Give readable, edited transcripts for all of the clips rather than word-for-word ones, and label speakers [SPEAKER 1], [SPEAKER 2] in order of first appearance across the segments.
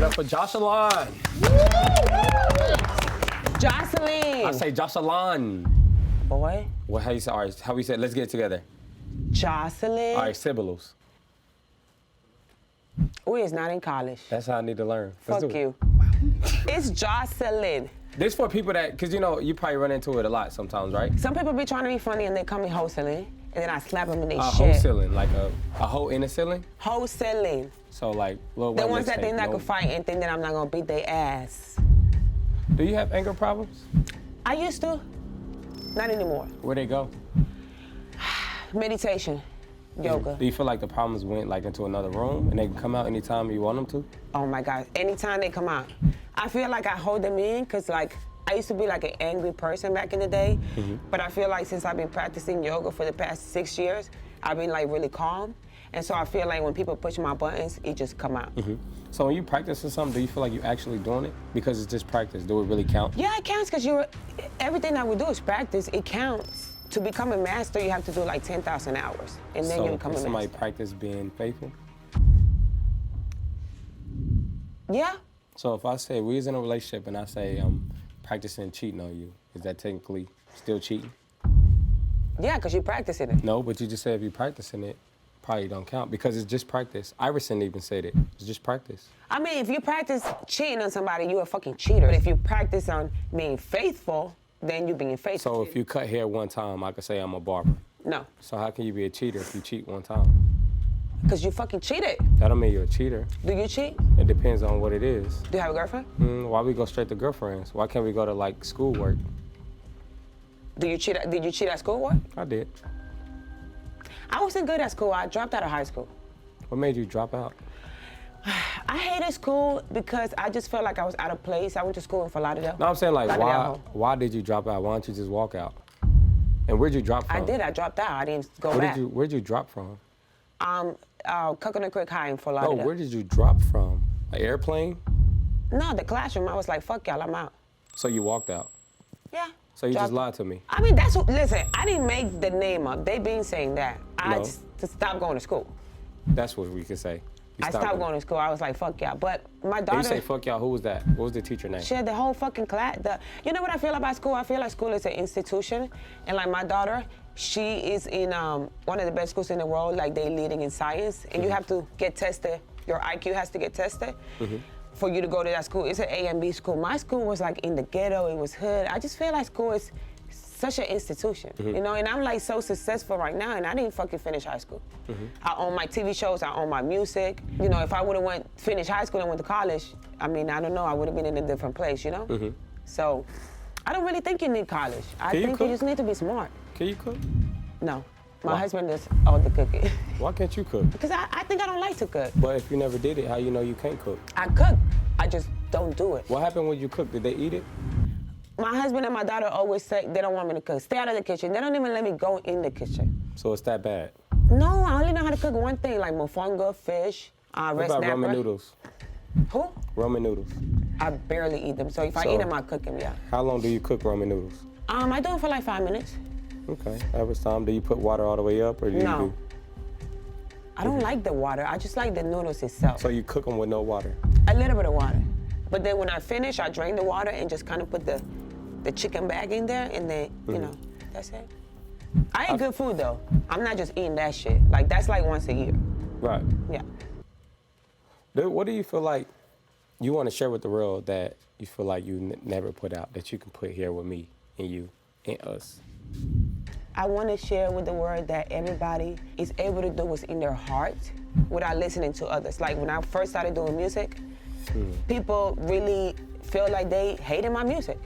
[SPEAKER 1] it up for Joseline.
[SPEAKER 2] Joseline.
[SPEAKER 1] I say Joseline.
[SPEAKER 2] Boy.
[SPEAKER 1] Well, how you say? All right, how we say? Let's get it together.
[SPEAKER 2] Joseline.
[SPEAKER 1] All right, Sibyls.
[SPEAKER 2] We is not in college.
[SPEAKER 1] That's how I need to learn.
[SPEAKER 2] Fuck you. It's Joseline.
[SPEAKER 1] This for people that, cause you know, you probably run into it a lot sometimes, right?
[SPEAKER 2] Some people be trying to be funny and they call me Joseline, and then I slap them in their shit.
[SPEAKER 1] Wholesaling, like a hole in the ceiling?
[SPEAKER 2] Wholesaling.
[SPEAKER 1] So like, little
[SPEAKER 2] The ones that think I could fight and think that I'm not gonna beat their ass.
[SPEAKER 1] Do you have anger problems?
[SPEAKER 2] I used to. Not anymore.
[SPEAKER 1] Where'd they go?
[SPEAKER 2] Meditation. Yoga.
[SPEAKER 1] Do you feel like the problems went like into another room and they can come out anytime you want them to?
[SPEAKER 2] Oh my God, anytime they come out. I feel like I hold them in because like, I used to be like an angry person back in the day, but I feel like since I've been practicing yoga for the past 6 years, I've been like really calm. And so I feel like when people push my buttons, it just come out.
[SPEAKER 1] So when you practice or something, do you feel like you're actually doing it? Because it's just practice, do it really count?
[SPEAKER 2] Yeah, it counts because everything that we do is practice, it counts. To become a master, you have to do like 10,000 hours, and then you become a master.
[SPEAKER 1] Somebody practice being faithful?
[SPEAKER 2] Yeah.
[SPEAKER 1] So if I say we is in a relationship and I say I'm practicing cheating on you, is that technically still cheating?
[SPEAKER 2] Yeah, because you're practicing it.
[SPEAKER 1] No, but you just said if you're practicing it, probably don't count because it's just practice. Iverson even said it. It's just practice.
[SPEAKER 2] I mean, if you practice cheating on somebody, you're a fucking cheater. But if you practice on being faithful, then you're being faithful.
[SPEAKER 1] So if you cut hair one time, I could say I'm a barber.
[SPEAKER 2] No.
[SPEAKER 1] So how can you be a cheater if you cheat one time?
[SPEAKER 2] Because you fucking cheated.
[SPEAKER 1] That don't mean you're a cheater.
[SPEAKER 2] Do you cheat?
[SPEAKER 1] It depends on what it is.
[SPEAKER 2] Do you have a girlfriend?
[SPEAKER 1] Why we go straight to girlfriends? Why can't we go to like schoolwork?
[SPEAKER 2] Did you cheat at schoolwork?
[SPEAKER 1] I did.
[SPEAKER 2] I wasn't good at school. I dropped out of high school.
[SPEAKER 1] What made you drop out?
[SPEAKER 2] I hated school because I just felt like I was out of place. I went to school in Fort Lauderdale.
[SPEAKER 1] No, I'm saying like why did you drop out? Why don't you just walk out? And where'd you drop from?
[SPEAKER 2] I dropped out. I didn't go back.
[SPEAKER 1] Where'd you drop from?
[SPEAKER 2] Coconut Creek High in Fort Lauderdale.
[SPEAKER 1] No, where did you drop from? An airplane?
[SPEAKER 2] No, the classroom. I was like, fuck y'all, I'm out.
[SPEAKER 1] So you walked out?
[SPEAKER 2] Yeah.
[SPEAKER 1] So you just lied to me?
[SPEAKER 2] I mean, listen, I didn't make the name up. They been saying that. I just stopped going to school.
[SPEAKER 1] That's what we could say.
[SPEAKER 2] I stopped going to school. I was like, fuck y'all. But my daughter...
[SPEAKER 1] You say fuck y'all, who was that? What was the teacher name?
[SPEAKER 2] She had the whole fucking class. You know what I feel about school? I feel like school is an institution. And like my daughter, she is in one of the best schools in the world, like they leading in science. And you have to get tested. Your IQ has to get tested for you to go to that school. It's an A and B school. My school was like in the ghetto. It was hood. I just feel like school is such an institution, you know, and I'm like so successful right now, and I didn't fucking finish high school. I own my TV shows, I own my music. You know, if I would have finished high school and went to college, I mean, I don't know, I would have been in a different place, you know? So, I don't really think you need college. I think you just need to be smart.
[SPEAKER 1] Can you cook?
[SPEAKER 2] No. My husband does all the cooking.
[SPEAKER 1] Why can't you cook?
[SPEAKER 2] Because I think I don't like to cook.
[SPEAKER 1] But if you never did it, how you know you can't cook?
[SPEAKER 2] I cook, I just don't do it.
[SPEAKER 1] What happened when you cook? Did they eat it?
[SPEAKER 2] My husband and my daughter always say they don't want me to cook. Stay out of the kitchen. They don't even let me go in the kitchen.
[SPEAKER 1] So it's that bad?
[SPEAKER 2] No, I only know how to cook one thing, like mofongo, fish, red
[SPEAKER 1] What about
[SPEAKER 2] snapper.
[SPEAKER 1] ramen noodles?
[SPEAKER 2] Who?
[SPEAKER 1] Ramen noodles.
[SPEAKER 2] I barely eat them, so if I eat them, I cook them, yeah.
[SPEAKER 1] How long do you cook ramen noodles?
[SPEAKER 2] I do it for like 5 minutes.
[SPEAKER 1] Okay, average time. Do you put water all the way up, or do you do?
[SPEAKER 2] I don't like the water. I just like the noodles itself.
[SPEAKER 1] So you cook them with no water?
[SPEAKER 2] A little bit of water. But then when I finish, I drain the water and just kind of put the chicken bag in there, and then, you know, that's it. I eat good food, though. I'm not just eating that shit. Like, that's like once a year.
[SPEAKER 1] Right.
[SPEAKER 2] Yeah.
[SPEAKER 1] What do you feel like you want to share with the world that you feel like you never put out, that you can put here with me and you and us?
[SPEAKER 2] I want to share with the world that everybody is able to do what's in their heart without listening to others. Like, when I first started doing music, people really feel like they hated my music.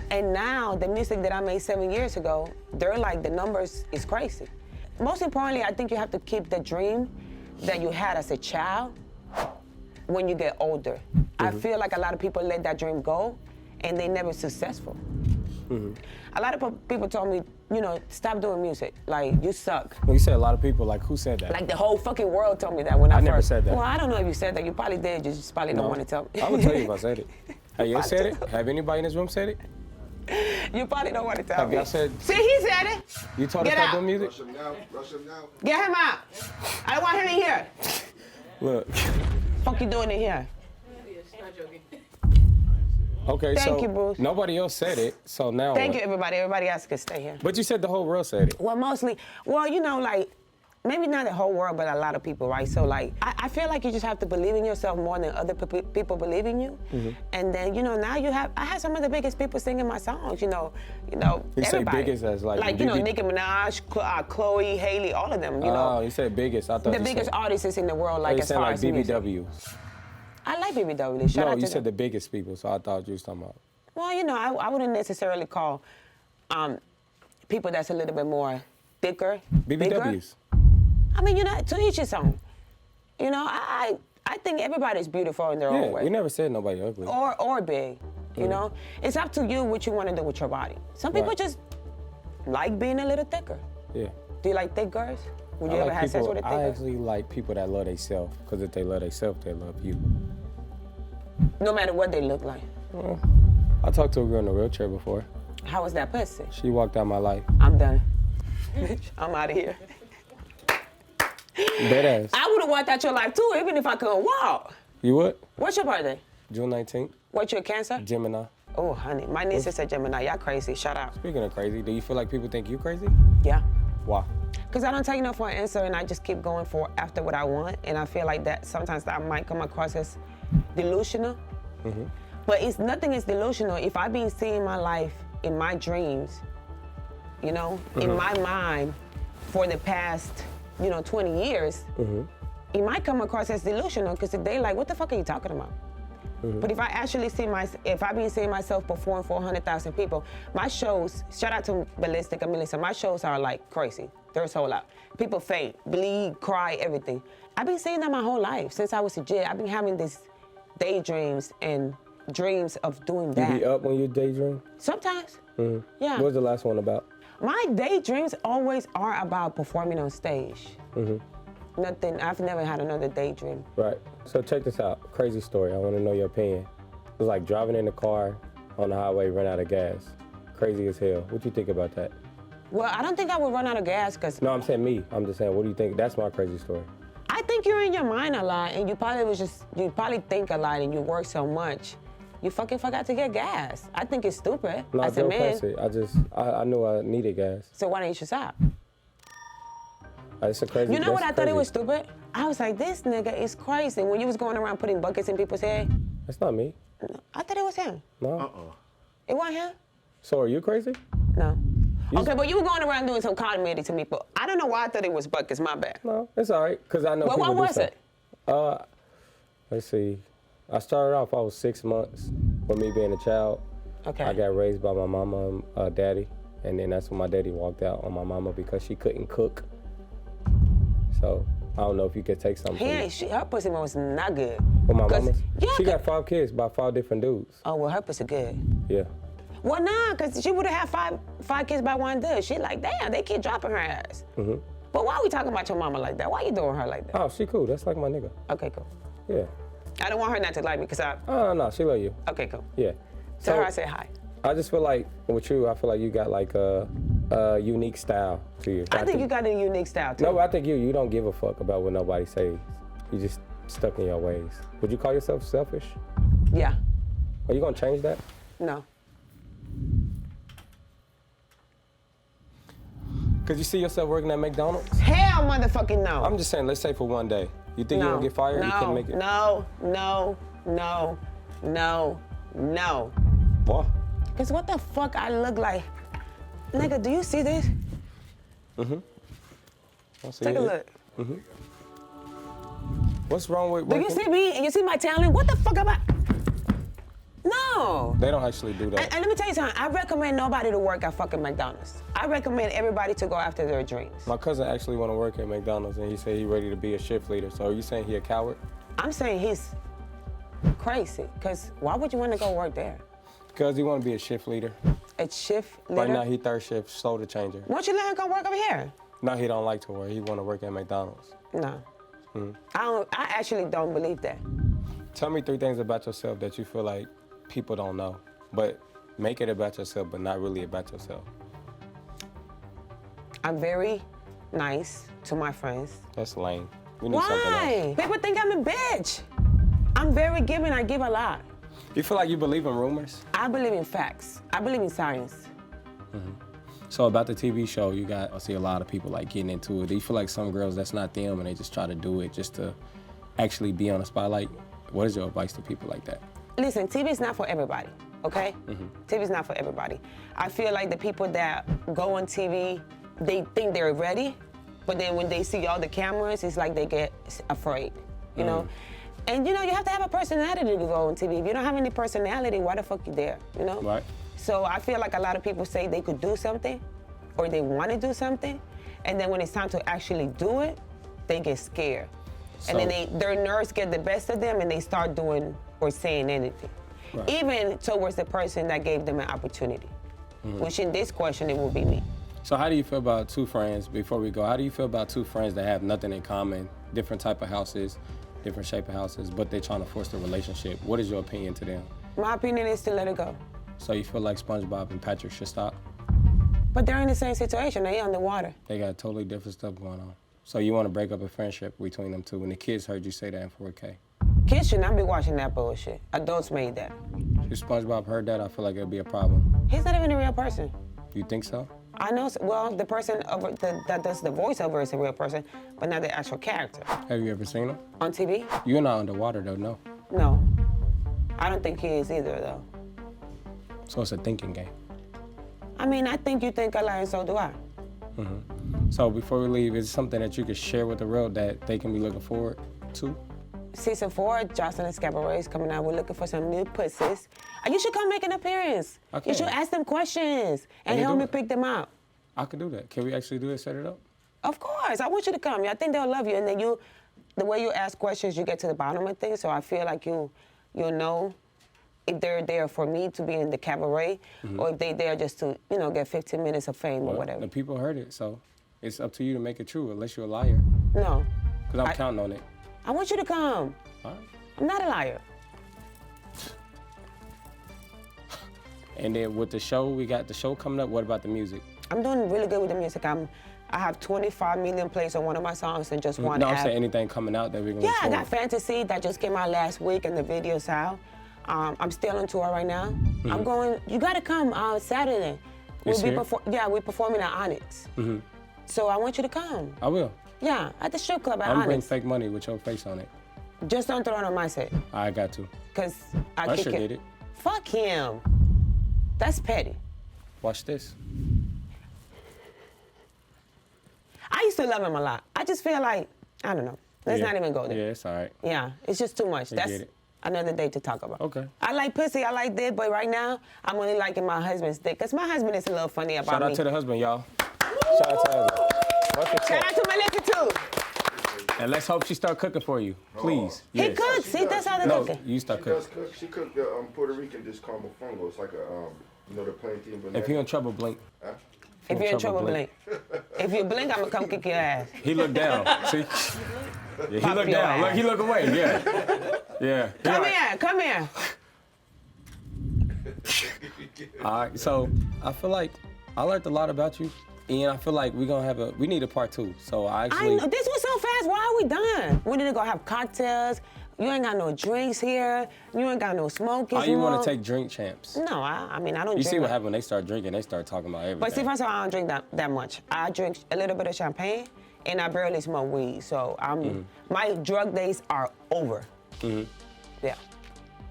[SPEAKER 2] And now, the music that I made 7 years ago, they're like, the numbers is crazy. Most importantly, I think you have to keep the dream that you had as a child when you get older. I feel like a lot of people let that dream go, and they never successful. A lot of people told me, you know, stop doing music. Like, you suck.
[SPEAKER 1] Well, you said a lot of people, like, who said that?
[SPEAKER 2] Like, the whole fucking world told me that when I
[SPEAKER 1] never said that.
[SPEAKER 2] Well, I don't know if you said that. You probably did. You just probably don't want to tell me.
[SPEAKER 1] I would tell you if I said it. Have you said it? Have anybody in this room said it?
[SPEAKER 2] You probably don't want to tell
[SPEAKER 1] Have
[SPEAKER 2] me.
[SPEAKER 1] y'all said?
[SPEAKER 2] See, he said it.
[SPEAKER 1] You told us about doing music?
[SPEAKER 3] Rush him now. Rush him now.
[SPEAKER 2] Get him out. I don't want him in here.
[SPEAKER 1] Look.
[SPEAKER 2] Fuck you doing in here?
[SPEAKER 3] not joking.
[SPEAKER 1] Okay,
[SPEAKER 2] Thank
[SPEAKER 1] so
[SPEAKER 2] you, Bruce.
[SPEAKER 1] nobody else said it, so now
[SPEAKER 2] Thank
[SPEAKER 1] what?
[SPEAKER 2] you, everybody. Everybody else can stay here.
[SPEAKER 1] But you said the whole world said it.
[SPEAKER 2] Well, mostly, you know, like, maybe not the whole world, but a lot of people, right? So, like, I feel like you just have to believe in yourself more than other people believe in you. And then, you know, now I have some of the biggest people singing my songs, you know,
[SPEAKER 1] You say
[SPEAKER 2] everybody.
[SPEAKER 1] biggest as like
[SPEAKER 2] you know,
[SPEAKER 1] BB
[SPEAKER 2] Nicki Minaj, Chloe, Haley, all of them, you know.
[SPEAKER 1] Oh, you said biggest. I thought
[SPEAKER 2] The
[SPEAKER 1] you
[SPEAKER 2] biggest
[SPEAKER 1] said,
[SPEAKER 2] artists in the world,
[SPEAKER 1] you
[SPEAKER 2] like, as
[SPEAKER 1] saying
[SPEAKER 2] far
[SPEAKER 1] like
[SPEAKER 2] as music.
[SPEAKER 1] BBW.
[SPEAKER 2] I like BBW. Shout
[SPEAKER 1] No,
[SPEAKER 2] out to
[SPEAKER 1] you said
[SPEAKER 2] them.
[SPEAKER 1] the biggest people, so I thought you was talking about.
[SPEAKER 2] Well, you know, I wouldn't necessarily call people that's a little bit more thicker. bigger.
[SPEAKER 1] BBWs.
[SPEAKER 2] I mean, you know, to each his own. You know, I think everybody's beautiful in their
[SPEAKER 1] Yeah,
[SPEAKER 2] own way.
[SPEAKER 1] we never said nobody ugly.
[SPEAKER 2] Or big. You know, it's up to you what you want to do with your body. Some people
[SPEAKER 1] Right.
[SPEAKER 2] just like being a little thicker.
[SPEAKER 1] Yeah.
[SPEAKER 2] Do you like thick girls? Would you
[SPEAKER 1] I
[SPEAKER 2] ever
[SPEAKER 1] like
[SPEAKER 2] have sex with a thick
[SPEAKER 1] I
[SPEAKER 2] girl?
[SPEAKER 1] actually like people that love themselves, because if they love themselves, they love you.
[SPEAKER 2] No matter what they look like.
[SPEAKER 1] Well, I talked to a girl in a wheelchair before.
[SPEAKER 2] How was that pussy?
[SPEAKER 1] She walked out my life.
[SPEAKER 2] I'm done. I'm out of here.
[SPEAKER 1] Dead ass.
[SPEAKER 2] I would have walked out your life too, even if I couldn't walk.
[SPEAKER 1] You what?
[SPEAKER 2] What's your birthday?
[SPEAKER 1] June 19th,
[SPEAKER 2] What, you a Cancer?
[SPEAKER 1] Gemini.
[SPEAKER 2] Oh, honey, my niece is a Gemini. Y'all crazy. Shout out.
[SPEAKER 1] Speaking of crazy, do you feel like people think you crazy?
[SPEAKER 2] Yeah.
[SPEAKER 1] Why?
[SPEAKER 2] Because I don't take no for an answer and I just keep going after what I want. And I feel like that sometimes that might come across as delusional. But nothing is delusional. If I've been seeing my life in my dreams, you know, in my mind for the past, 20 years, it might come across as delusional because they like, what the fuck are you talking about? But if I actually if I've been seeing myself perform for 100,000 people, my shows, shout out to Ballistic and Melissa, my shows are like crazy. They're sold out. People faint, bleed, cry, everything. I've been seeing that my whole life. Since I was a kid, I've been having these daydreams and dreams of doing
[SPEAKER 1] You
[SPEAKER 2] that.
[SPEAKER 1] be up when you daydream?
[SPEAKER 2] Sometimes, yeah.
[SPEAKER 1] What was the last one about?
[SPEAKER 2] My daydreams always are about performing on stage. Nothing, I've never had another daydream.
[SPEAKER 1] Right. So check this out. Crazy story. I want to know your opinion. It was like driving in the car on the highway, run out of gas. Crazy as hell. What you think about that?
[SPEAKER 2] Well, I don't think I would run out of gas because
[SPEAKER 1] No, I'm saying me. I'm just saying, what do you think? That's my crazy story.
[SPEAKER 2] I think you're in your mind a lot and you probably think a lot and you work so much. You fucking forgot to get gas. I think it's stupid
[SPEAKER 1] No,
[SPEAKER 2] as a
[SPEAKER 1] don't
[SPEAKER 2] man.
[SPEAKER 1] press it. I knew I needed gas.
[SPEAKER 2] So why don't you just stop?
[SPEAKER 1] It's a crazy.
[SPEAKER 2] You know what
[SPEAKER 1] that's
[SPEAKER 2] I thought it
[SPEAKER 1] crazy.
[SPEAKER 2] was stupid? I was like, this nigga is crazy. When you was going around putting buckets in people's head,
[SPEAKER 1] That's not me.
[SPEAKER 2] I thought it was him.
[SPEAKER 1] No.
[SPEAKER 2] It wasn't him?
[SPEAKER 1] So are you crazy?
[SPEAKER 2] No. Okay, but you were going around doing some comedy to me, but I don't know why I thought it was buckets, my bad.
[SPEAKER 1] No, it's all right. Cause I know.
[SPEAKER 2] Well,
[SPEAKER 1] people
[SPEAKER 2] what
[SPEAKER 1] do
[SPEAKER 2] was
[SPEAKER 1] stuff.
[SPEAKER 2] it?
[SPEAKER 1] Let's see. I started off. I was 6 months with me being a child.
[SPEAKER 2] Okay.
[SPEAKER 1] I got raised by my mama and daddy, and then that's when my daddy walked out on my mama because she couldn't cook. So I don't know if you could take something.
[SPEAKER 2] Her pussy was not good.
[SPEAKER 1] With my
[SPEAKER 2] 'Cause-
[SPEAKER 1] mama,
[SPEAKER 2] yeah,
[SPEAKER 1] she
[SPEAKER 2] 'cause-
[SPEAKER 1] got 5 kids by 5 different dudes.
[SPEAKER 2] Oh, well, her pussy good.
[SPEAKER 1] Yeah.
[SPEAKER 2] Well, nah, because she would have had five kids by one dude. She like, damn, they keep dropping her ass. But why are we talking about your mama like that? Why you doing her like that?
[SPEAKER 1] Oh, she cool. That's like my nigga.
[SPEAKER 2] Okay, cool.
[SPEAKER 1] Yeah.
[SPEAKER 2] I don't want her not to like me because
[SPEAKER 1] Oh no, she love you.
[SPEAKER 2] okay, cool.
[SPEAKER 1] Yeah.
[SPEAKER 2] Tell her I said hi.
[SPEAKER 1] I just feel like with you, I feel like you got like a unique style to you.
[SPEAKER 2] I think you got a unique style too.
[SPEAKER 1] No, I think you don't give a fuck about what nobody says. You just stuck in your ways. Would you call yourself selfish?
[SPEAKER 2] Yeah.
[SPEAKER 1] Are you gonna change that?
[SPEAKER 2] No.
[SPEAKER 1] Could you see yourself working at McDonald's?
[SPEAKER 2] Hell motherfucking no.
[SPEAKER 1] I'm just saying, let's say for one day. You think
[SPEAKER 2] no.
[SPEAKER 1] you're gonna get fired?
[SPEAKER 2] No,
[SPEAKER 1] You can make it.
[SPEAKER 2] no.
[SPEAKER 1] Why?
[SPEAKER 2] Because what the fuck I look like? Nigga, do you see this?
[SPEAKER 1] I see
[SPEAKER 2] Take a
[SPEAKER 1] it.
[SPEAKER 2] look.
[SPEAKER 1] What's wrong with
[SPEAKER 2] Do
[SPEAKER 1] working?
[SPEAKER 2] you see me and you see my talent? What the fuck am I? No.
[SPEAKER 1] They don't actually do that.
[SPEAKER 2] And let me tell you something. I recommend nobody to work at fucking McDonald's. I recommend everybody to go after their dreams.
[SPEAKER 1] My cousin actually want to work at McDonald's, and he said he's ready to be a shift leader. So are you saying he a coward?
[SPEAKER 2] I'm saying he's crazy. Because why would you want to go work there?
[SPEAKER 1] Because he want to be a shift leader.
[SPEAKER 2] A shift leader?
[SPEAKER 1] Right now he third shift soda changer.
[SPEAKER 2] Why don't you let him go work over here?
[SPEAKER 1] No, he don't like to work. He want to work at McDonald's.
[SPEAKER 2] No. I actually don't believe that.
[SPEAKER 1] Tell me 3 things about yourself that you feel like people don't know, but make it about yourself, but not really about yourself.
[SPEAKER 2] I'm very nice to my friends.
[SPEAKER 1] That's lame. We need something else.
[SPEAKER 2] Why? People think I'm a bitch. I'm very giving. I give a lot.
[SPEAKER 1] You feel like you believe in rumors?
[SPEAKER 2] I believe in facts. I believe in science.
[SPEAKER 1] So about the TV show, I see a lot of people like getting into it. Do you feel like some girls, that's not them and they just try to do it just to actually be on the spotlight? What is your advice to people like that?
[SPEAKER 2] Listen, TV is not for everybody, okay? TV is not for everybody. I feel like the people that go on TV, they think they're ready, but then when they see all the cameras, it's like they get afraid, you know? And you know, you have to have a personality to go on TV. If you don't have any personality, why the fuck you there, you know?
[SPEAKER 1] Right.
[SPEAKER 2] So I feel like a lot of people say they could do something or they want to do something, and then when it's time to actually do it, they get scared. And then their nerves get the best of them and they start doing or saying anything. Right. Even towards the person that gave them an opportunity, which in this question, it will be me.
[SPEAKER 1] So how do you feel about two friends, before we go, how do you feel about two friends that have nothing in common, different type of houses, different shape of houses, but they're trying to force the relationship? What is your opinion to them?
[SPEAKER 2] My opinion is to let it go.
[SPEAKER 1] So you feel like SpongeBob and Patrick should stop?
[SPEAKER 2] But they're in the same situation, they underwater.
[SPEAKER 1] They got totally different stuff going on. So you want to break up a friendship between them two, and the kids heard you say that in 4K.
[SPEAKER 2] Kids should not be watching that bullshit. Adults made that.
[SPEAKER 1] If SpongeBob heard that, I feel like it'd be a problem.
[SPEAKER 2] He's not even a real person.
[SPEAKER 1] You think so?
[SPEAKER 2] I know, well, the person that does the voiceover is a real person, but not the actual character.
[SPEAKER 1] Have you ever seen him?
[SPEAKER 2] On TV?
[SPEAKER 1] You're not underwater though, no?
[SPEAKER 2] No. I don't think he is either, though.
[SPEAKER 1] So it's a thinking game.
[SPEAKER 2] I mean, I think you think alike, and so do I.
[SPEAKER 1] So before we leave, is it something that you could share with the world that they can be looking forward to?
[SPEAKER 2] Season 4, Joseline's Cabaret is coming out. We're looking for some new pussies. You should come make an appearance.
[SPEAKER 1] Okay.
[SPEAKER 2] You should ask them questions and help me pick them out.
[SPEAKER 1] I could do that. Can we actually do it, set it up?
[SPEAKER 2] Of course. I want you to come. I think they'll love you. And then the way you ask questions, you get to the bottom of things. So I feel like you'll know if they're there for me to be in the cabaret or if they're there just to, you know, get 15 minutes of fame or whatever.
[SPEAKER 1] The people heard it, so it's up to you to make it true, unless you're a liar.
[SPEAKER 2] No.
[SPEAKER 1] Because I'm counting on it.
[SPEAKER 2] I want you to come.
[SPEAKER 1] All right.
[SPEAKER 2] I'm not a liar.
[SPEAKER 1] And then with the show, we got the show coming up. What about the music?
[SPEAKER 2] I'm doing really good with the music. I have 25 million plays on one of my songs and just one
[SPEAKER 1] No, I'm
[SPEAKER 2] app.
[SPEAKER 1] saying anything coming out that we're going to
[SPEAKER 2] I got Fantasy that just came out last week and the video's out. I'm still on tour right now. I'm going, you gotta come Saturday. We're performing at Onyx. So I want you to come.
[SPEAKER 1] I will.
[SPEAKER 2] Yeah, at the strip club at
[SPEAKER 1] I'm
[SPEAKER 2] Onyx.
[SPEAKER 1] bringing fake money with your face on it.
[SPEAKER 2] Just don't throw it on my set.
[SPEAKER 1] I got to.
[SPEAKER 2] Cause I
[SPEAKER 1] Usher did it.
[SPEAKER 2] Fuck him. That's petty.
[SPEAKER 1] Watch this.
[SPEAKER 2] I used to love him a lot. I just feel like, I don't know. Let's not even go there.
[SPEAKER 1] Yeah, it's all right.
[SPEAKER 2] Yeah, it's just too much.
[SPEAKER 1] Get it.
[SPEAKER 2] Another day to talk about.
[SPEAKER 1] Okay.
[SPEAKER 2] I like pussy, I like dick, but right now, I'm only liking my husband's dick, because my husband is a little funny about me.
[SPEAKER 1] Shout out to the husband, y'all. Shout out to the husband.
[SPEAKER 2] Shout out to Melissa, too.
[SPEAKER 1] And let's hope she start cooking for you, please.
[SPEAKER 2] He cooks, he does how to cook.
[SPEAKER 1] No, you start cooking.
[SPEAKER 3] She cooked the Puerto Rican dish called mofongo. It's like a, you know, the plantain banana.
[SPEAKER 1] If you're in trouble, blink.
[SPEAKER 3] Huh?
[SPEAKER 2] If you're in trouble, blink. If you blink, I'm gonna come kick your ass.
[SPEAKER 1] He looked down, see? Yeah, he looked
[SPEAKER 2] your
[SPEAKER 1] down.
[SPEAKER 2] ass.
[SPEAKER 1] Look, he looked away, yeah. Yeah.
[SPEAKER 2] Come here.
[SPEAKER 1] All right, so I feel like I learned a lot about you, and I feel like we need a part 2. So I
[SPEAKER 2] know, this was so fast, why are we done? We need to go have cocktails. You ain't got no drinks here. You ain't got no smoking.
[SPEAKER 1] Oh, you want to take drink champs?
[SPEAKER 2] No, I mean, I don't
[SPEAKER 1] You
[SPEAKER 2] drink.
[SPEAKER 1] see what happens when they start drinking, they start talking about everything.
[SPEAKER 2] But see, first of all, I don't drink that much. I drink a little bit of champagne, and I barely smoke weed. So my drug days are over. Yeah.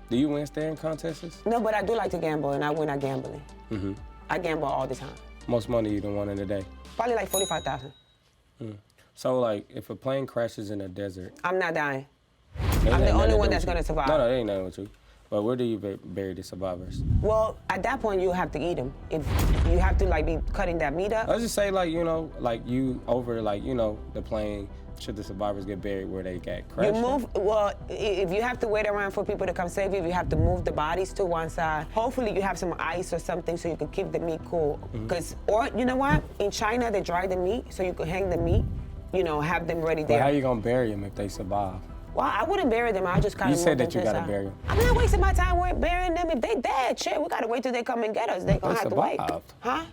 [SPEAKER 1] Do you win staring contests?
[SPEAKER 2] No, but I do like to gamble, and I win at gambling. I gamble all the time.
[SPEAKER 1] Most money you done won in a day?
[SPEAKER 2] Probably like 45,000.
[SPEAKER 1] So like, if a plane crashes in a desert,
[SPEAKER 2] I'm not dying. I'm the only one that's gonna survive.
[SPEAKER 1] No, they ain't nothing with you. But where do you bury the survivors?
[SPEAKER 2] Well, at that point, you have to eat them. If you have to like be cutting that meat up.
[SPEAKER 1] Let's just say like, you know, like you over like, you know, the plane, should the survivors get buried where they got crashed?
[SPEAKER 2] Well, if you have to wait around for people to come save you, you have to move the bodies to one side. Hopefully you have some ice or something so you can keep the meat cool. Or you know what? In China, they dry the meat so you can hang the meat, you know, have them ready there.
[SPEAKER 1] But how you gonna bury them if they survive?
[SPEAKER 2] Well, I wouldn't bury them. I just kind of.
[SPEAKER 1] You said that you gotta bury them.
[SPEAKER 2] I'm not wasting my time burying them. If they dead, shit, we gotta wait till they come and get us. They gonna have to wait. Huh?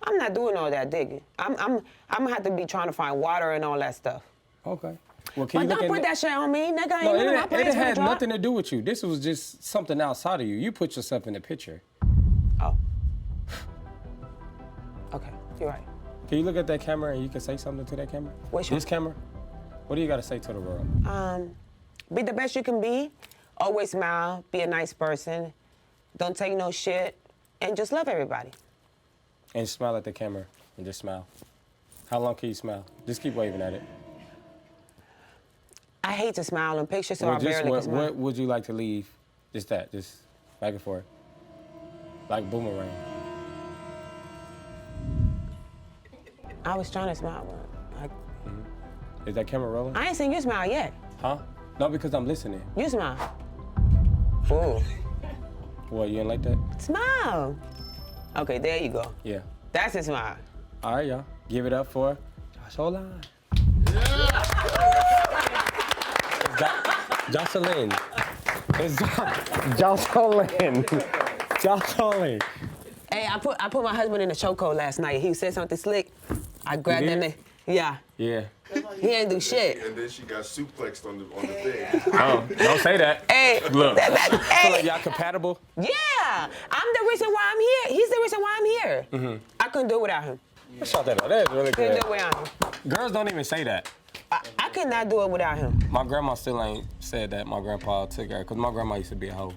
[SPEAKER 2] I'm not doing all that digging. I'm gonna have to be trying to find water and all that stuff.
[SPEAKER 1] Okay. Well, can
[SPEAKER 2] But
[SPEAKER 1] you look
[SPEAKER 2] don't
[SPEAKER 1] at
[SPEAKER 2] put that shit on me, nigga. I
[SPEAKER 1] No,
[SPEAKER 2] ain't none of my plans
[SPEAKER 1] it
[SPEAKER 2] for the
[SPEAKER 1] had
[SPEAKER 2] drop.
[SPEAKER 1] nothing to do with you. This was just something outside of you. You put yourself in the picture.
[SPEAKER 2] Oh. Okay, you're right.
[SPEAKER 1] Can you look at that camera and you can say something to that camera?
[SPEAKER 2] Which
[SPEAKER 1] This
[SPEAKER 2] one?
[SPEAKER 1] camera? What do you got to say to the world?
[SPEAKER 2] Be the best you can be. Always smile. Be a nice person. Don't take no shit. And just love everybody.
[SPEAKER 1] And smile at the camera and just smile. How long can you smile? Just keep waving at it.
[SPEAKER 2] I hate to smile in pictures, so
[SPEAKER 1] Or
[SPEAKER 2] I barely can smile.
[SPEAKER 1] what would you like to leave? Just that, just back and forth. Like boomerang.
[SPEAKER 2] I was trying to smile, but
[SPEAKER 1] Is that camera rolling?
[SPEAKER 2] I ain't seen you smile yet.
[SPEAKER 1] Huh? No, because I'm listening.
[SPEAKER 2] You smile. Ooh.
[SPEAKER 1] What, you ain't like that?
[SPEAKER 2] Smile. Okay, there you go.
[SPEAKER 1] Yeah.
[SPEAKER 2] That's a smile.
[SPEAKER 1] All right, y'all. Give it up for Joseline. Joseline. It's Joseline. Joseline.
[SPEAKER 2] Hey, I put my husband in a chokehold last night. He said something slick. I grabbed
[SPEAKER 1] You
[SPEAKER 2] him.
[SPEAKER 1] did?
[SPEAKER 2] Yeah.
[SPEAKER 1] Yeah.
[SPEAKER 2] He ain't do shit.
[SPEAKER 3] And then she got suplexed on the thing.
[SPEAKER 1] Oh, don't say that.
[SPEAKER 2] Hey,
[SPEAKER 1] Look. I feel
[SPEAKER 2] hey,
[SPEAKER 1] like y'all compatible.
[SPEAKER 2] yeah. I'm the reason why I'm here. He's the reason why I'm here. I couldn't do it without him.
[SPEAKER 1] Let's shout that out. That is really
[SPEAKER 2] Couldn't
[SPEAKER 1] good.
[SPEAKER 2] do it without him.
[SPEAKER 1] Girls don't even say that.
[SPEAKER 2] I could not do it without him.
[SPEAKER 1] My grandma still ain't said that. My grandpa took her, because my grandma used to be a hoe.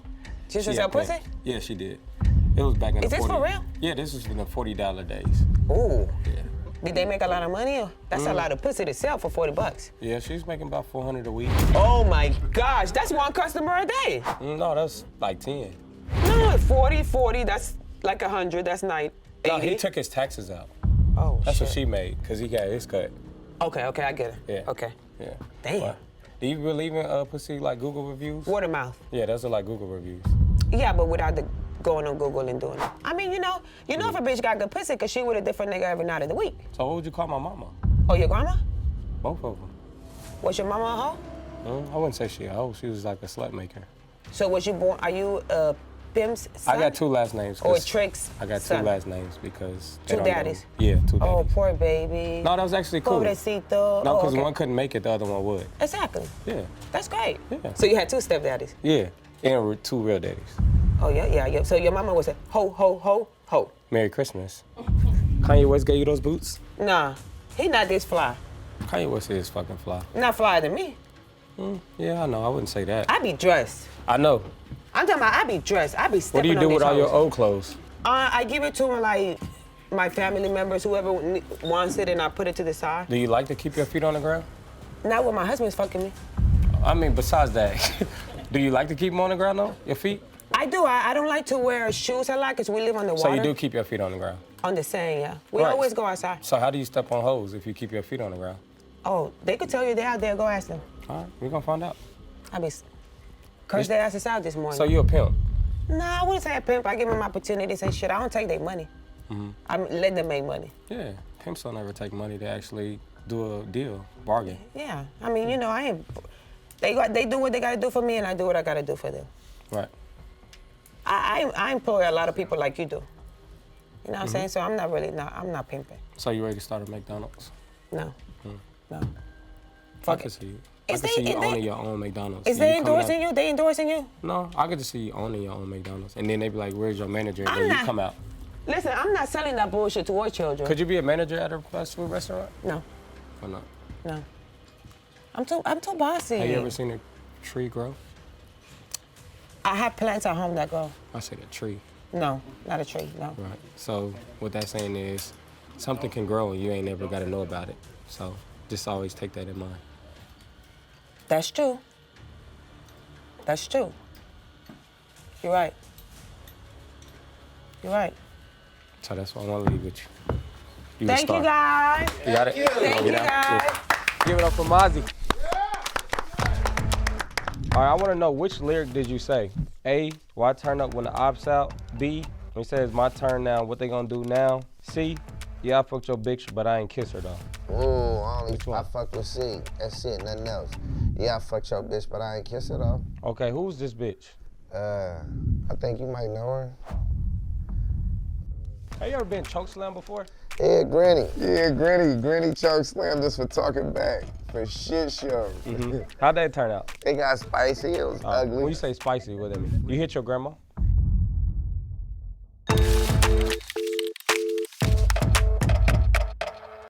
[SPEAKER 2] She used to
[SPEAKER 1] She
[SPEAKER 2] sell
[SPEAKER 1] had plenty-
[SPEAKER 2] pussy?
[SPEAKER 1] Yeah, she did. It was back in the 40s.
[SPEAKER 2] Is this for real?
[SPEAKER 1] Yeah, this was in the $40 days.
[SPEAKER 2] Ooh.
[SPEAKER 1] Yeah.
[SPEAKER 2] Did they make a lot of money? That's a lot of pussy to sell for $40.
[SPEAKER 1] Yeah, she's making about 400 a week.
[SPEAKER 2] Oh my gosh, that's one customer a day.
[SPEAKER 1] No, that's like 10.
[SPEAKER 2] No, 40, that's like 100, that's 90.
[SPEAKER 1] No, he
[SPEAKER 2] 80.
[SPEAKER 1] took his taxes out.
[SPEAKER 2] Oh,
[SPEAKER 1] That's
[SPEAKER 2] shit.
[SPEAKER 1] what she made, because he got his cut.
[SPEAKER 2] Okay, I get it.
[SPEAKER 1] Yeah.
[SPEAKER 2] Okay.
[SPEAKER 1] Yeah.
[SPEAKER 2] Damn.
[SPEAKER 1] What? Do you believe in pussy like Google reviews?
[SPEAKER 2] Word of mouth.
[SPEAKER 1] Yeah, those are like Google reviews.
[SPEAKER 2] Yeah, but without the going on Google and doing it. I mean, you know if a bitch got good pussy, cause she with a different nigga every night of the week.
[SPEAKER 1] So what would you call my mama?
[SPEAKER 2] Oh, your grandma?
[SPEAKER 1] Both of them.
[SPEAKER 2] Was your mama a hoe?
[SPEAKER 1] I wouldn't say she a hoe. She was like a slut maker.
[SPEAKER 2] So was you born? Are you a pimp's son?
[SPEAKER 1] I got two last names.
[SPEAKER 2] Or
[SPEAKER 1] 'cause
[SPEAKER 2] Trick's
[SPEAKER 1] I got
[SPEAKER 2] son?
[SPEAKER 1] two last names because they
[SPEAKER 2] Two
[SPEAKER 1] don't know.
[SPEAKER 2] daddies?
[SPEAKER 1] Yeah, two
[SPEAKER 2] Oh,
[SPEAKER 1] daddies.
[SPEAKER 2] poor baby.
[SPEAKER 1] No, that was actually cool.
[SPEAKER 2] Pobrecito.
[SPEAKER 1] No,
[SPEAKER 2] Oh,
[SPEAKER 1] because
[SPEAKER 2] okay.
[SPEAKER 1] one couldn't make it, the other one would.
[SPEAKER 2] Exactly.
[SPEAKER 1] Yeah,
[SPEAKER 2] That's great.
[SPEAKER 1] Yeah.
[SPEAKER 2] So you had two stepdaddies.
[SPEAKER 1] yeah. And two real daddies.
[SPEAKER 2] Oh yeah. So your mama was a ho.
[SPEAKER 1] Merry Christmas. Kanye West gave you those boots?
[SPEAKER 2] Nah, he not this fly.
[SPEAKER 1] Kanye West is fucking fly.
[SPEAKER 2] Not flyer than me.
[SPEAKER 1] Yeah, I know. I wouldn't say that.
[SPEAKER 2] I be dressed.
[SPEAKER 1] I know.
[SPEAKER 2] I'm talking about I be dressed. I be
[SPEAKER 1] What do
[SPEAKER 2] stepping
[SPEAKER 1] you do
[SPEAKER 2] on
[SPEAKER 1] with
[SPEAKER 2] these
[SPEAKER 1] all your
[SPEAKER 2] hoes.
[SPEAKER 1] old clothes?
[SPEAKER 2] I give it to them like my family members, whoever wants it, and I put it to the side.
[SPEAKER 1] Do you like to keep your feet on the ground?
[SPEAKER 2] Not when my husband's fucking me.
[SPEAKER 1] I mean, besides that, do you like to keep them on the ground though? Your feet?
[SPEAKER 2] I do. I don't like to wear shoes a lot because we live on the water.
[SPEAKER 1] So you do keep your feet on the ground?
[SPEAKER 2] On the sand, yeah. We
[SPEAKER 1] Right.
[SPEAKER 2] always go outside.
[SPEAKER 1] So how do you step on hoes if you keep your feet on the ground?
[SPEAKER 2] Oh, they could tell you they're out there. Go ask them.
[SPEAKER 1] All right, we're gonna find out.
[SPEAKER 2] I be cursed their asses out this morning.
[SPEAKER 1] So you a pimp?
[SPEAKER 2] Nah, I wouldn't say a pimp. I give them opportunities and shit. I don't take their money. I let them make money.
[SPEAKER 1] Yeah, pimps don't ever take money to actually do a deal, bargain.
[SPEAKER 2] Yeah, I mean, you know, I ain't. They do what they gotta do for me, and I do what I gotta do for them.
[SPEAKER 1] Right.
[SPEAKER 2] I employ a lot of people like you do. You know what I'm saying? So I'm not pimping.
[SPEAKER 1] So you ready to start a McDonald's?
[SPEAKER 2] No, no.
[SPEAKER 1] I
[SPEAKER 2] Fuck
[SPEAKER 1] can
[SPEAKER 2] it.
[SPEAKER 1] see you. I
[SPEAKER 2] Is
[SPEAKER 1] can
[SPEAKER 2] they-
[SPEAKER 1] see you
[SPEAKER 2] is they-
[SPEAKER 1] owning your own McDonald's.
[SPEAKER 2] Is
[SPEAKER 1] Yeah,
[SPEAKER 2] they
[SPEAKER 1] you coming
[SPEAKER 2] endorsing
[SPEAKER 1] out-
[SPEAKER 2] you? They endorsing you?
[SPEAKER 1] No, I could just see you owning your own McDonald's. And then they be like, where's your manager? And
[SPEAKER 2] I'm
[SPEAKER 1] then you
[SPEAKER 2] not-
[SPEAKER 1] come out.
[SPEAKER 2] Listen, I'm not selling that bullshit to our children.
[SPEAKER 1] Could you be a manager at a fast food restaurant?
[SPEAKER 2] No,
[SPEAKER 1] Or not?
[SPEAKER 2] no. I'm too bossy.
[SPEAKER 1] Have you ever seen a tree grow?
[SPEAKER 2] I have plants at home that grow.
[SPEAKER 1] I said a tree.
[SPEAKER 2] No, not a tree. No.
[SPEAKER 1] Right. So what that's saying is something can grow and you ain't never got to know about it. So just always take that in mind.
[SPEAKER 2] That's true. That's true. You're right. You're right.
[SPEAKER 1] So that's why I want to leave with you. You a
[SPEAKER 2] Thank
[SPEAKER 1] star.
[SPEAKER 2] you guys.
[SPEAKER 1] You got it?
[SPEAKER 2] Thank you
[SPEAKER 1] Get out.
[SPEAKER 2] guys.
[SPEAKER 1] Yeah. Give it up for Mozzie. All right, I want to know which lyric did you say? A, why turn up when the ops out? B, when he says my turn now, what they gonna do now? C, yeah, I fucked your bitch, but I ain't kiss her though.
[SPEAKER 4] Ooh,
[SPEAKER 1] Which one?
[SPEAKER 4] I fuck with C. That's it, nothing else. Yeah, I fucked your bitch, but I ain't kiss her though.
[SPEAKER 1] Okay, who's this bitch?
[SPEAKER 4] I think you might know her.
[SPEAKER 1] Have you ever been choke slammed before?
[SPEAKER 4] Yeah, Granny. Yeah, Granny choke slammed us for talking back. For shit show.
[SPEAKER 1] How'd that turn out?
[SPEAKER 4] It got spicy, it was ugly.
[SPEAKER 1] When you say spicy, what that mean? You hit your grandma?